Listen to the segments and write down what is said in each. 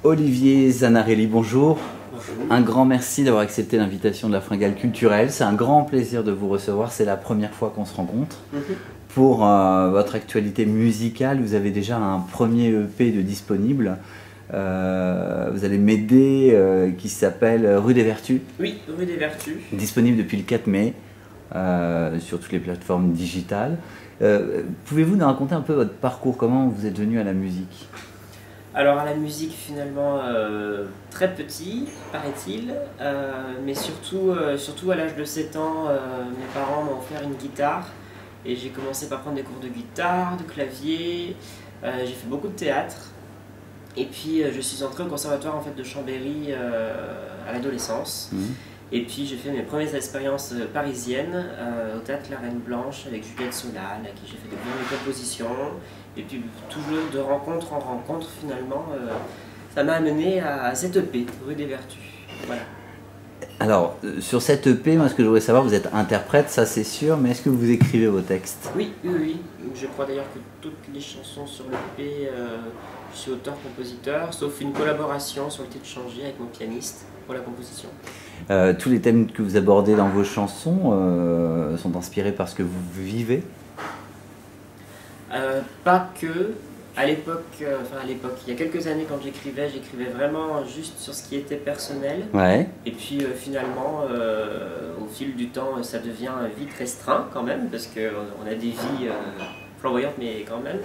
Olivier Zanarelli, bonjour. Bonjour. Un grand merci d'avoir accepté l'invitation de la Fringale Culturelle. C'est un grand plaisir de vous recevoir. C'est la première fois qu'on se rencontre. Pour votre actualité musicale, vous avez déjà un premier EP de disponible. Vous allez m'aider, qui s'appelle Rue des Vertus. Oui, Rue des Vertus. Disponible depuis le 4 mai sur toutes les plateformes digitales. Pouvez-vous nous raconter un peu votre parcours, comment vous êtes venu à la musique? Alors à la musique finalement très petit, paraît-il, mais surtout à l'âge de 7 ans, mes parents m'ont offert une guitare et j'ai commencé par prendre des cours de guitare, de clavier, j'ai fait beaucoup de théâtre et puis je suis entré au conservatoire en fait, de Chambéry à l'adolescence. Et puis j'ai fait mes premières expériences parisiennes au théâtre La Reine Blanche avec Juliette Solal, à qui j'ai fait des bonnes compositions. Et puis toujours de rencontre en rencontre finalement, ça m'a amené à cette EP, Rue des Vertus. Voilà. Alors, sur cette EP, moi ce que je voudrais savoir, vous êtes interprète, ça c'est sûr, mais est-ce que vous écrivez vos textes? Oui. Je crois d'ailleurs que toutes les chansons sur l'EP, je suis auteur-compositeur, sauf une collaboration sur le titre Changer avec mon pianiste pour la composition. Tous les thèmes que vous abordez dans vos chansons sont inspirés par ce que vous vivez? Pas que. À l'époque, il y a quelques années quand j'écrivais vraiment juste sur ce qui était personnel. Ouais. Et puis finalement, au fil du temps, ça devient vite restreint quand même, parce qu'on a des vies flamboyantes, mais quand même.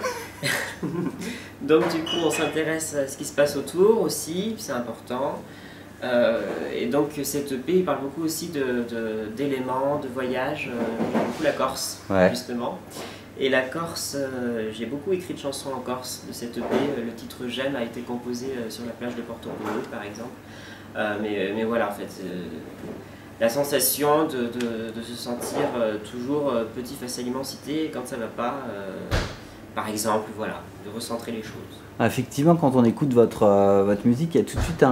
Donc du coup, on s'intéresse à ce qui se passe autour aussi, c'est important. Et donc cette EP il parle beaucoup aussi d'éléments, de voyages, beaucoup la Corse, ouais. Justement. Et la Corse, j'ai beaucoup écrit de chansons en Corse de cette EP. Le titre J'aime a été composé sur la plage de Porto Polo par exemple. Mais voilà, en fait, la sensation de se sentir toujours petit face à l'immensité quand ça va pas, par exemple, voilà, de recentrer les choses. Effectivement, quand on écoute votre musique, il y a tout de suite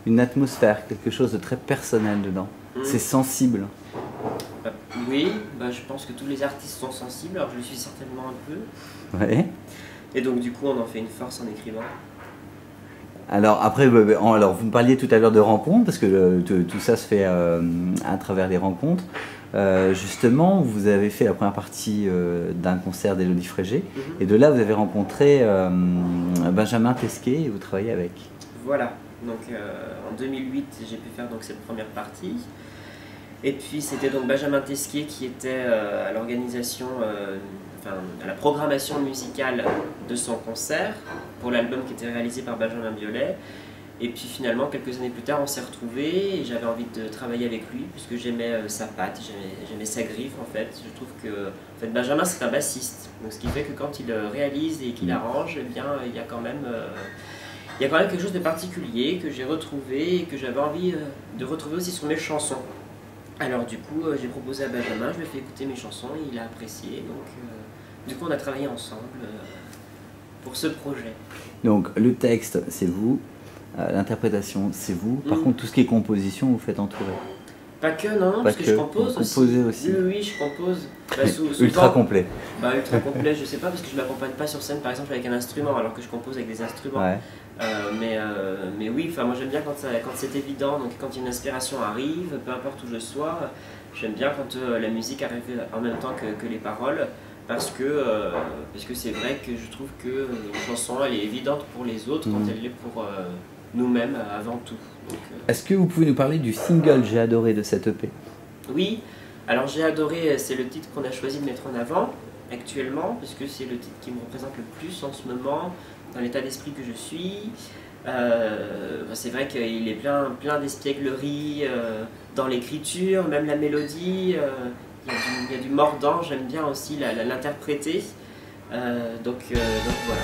une atmosphère, quelque chose de très personnel dedans. C'est sensible. Oui, je pense que tous les artistes sont sensibles, alors je le suis certainement un peu. Ouais. Et donc du coup on en fait une force en écrivant. Alors après, alors, vous me parliez tout à l'heure de rencontres, parce que tout ça se fait à travers les rencontres. Justement, vous avez fait la première partie d'un concert d'Élodie Frégé, et de là vous avez rencontré Benjamin Tesquet et vous travaillez avec. Voilà, donc en 2008 j'ai pu faire donc cette première partie. Et puis c'était donc Benjamin Tesquet qui était à l'organisation, à la programmation musicale de son concert pour l'album qui était réalisé par Benjamin Biolay. Et puis finalement, quelques années plus tard, on s'est retrouvés et j'avais envie de travailler avec lui puisque j'aimais sa patte, j'aimais sa griffe en fait. Je trouve que Benjamin c'est un bassiste, donc ce qui fait que quand il réalise et qu'il arrange, eh bien il y a quand même quelque chose de particulier que j'ai retrouvé et que j'avais envie de retrouver aussi sur mes chansons. Alors du coup, j'ai proposé à Benjamin, je lui ai fait écouter mes chansons, et il a apprécié, donc du coup on a travaillé ensemble pour ce projet. Donc le texte c'est vous, l'interprétation c'est vous, par contre tout ce qui est composition vous faites entourer? Pas que, non, parce que je compose aussi. Oui, je compose. Ultra complet. Ultra complet, je sais pas, parce que je m'accompagne pas sur scène par exemple avec un instrument, alors que je compose avec des instruments. Ouais. Mais oui, moi j'aime bien quand c'est évident, donc quand une inspiration arrive, peu importe où je sois, j'aime bien quand la musique arrive en même temps que les paroles, parce que c'est vrai que je trouve que une chanson elle est évidente pour les autres quand elle l'est pour nous-mêmes avant tout. Est-ce que vous pouvez nous parler du single J'ai adoré de cette EP? Oui, alors J'ai adoré, c'est le titre qu'on a choisi de mettre en avant actuellement, parce que c'est le titre qui me représente le plus en ce moment, dans l'état d'esprit que je suis. C'est vrai qu'il est plein d'espièglerie dans l'écriture, même la mélodie, il y a du mordant, j'aime bien aussi l'interpréter. Donc voilà.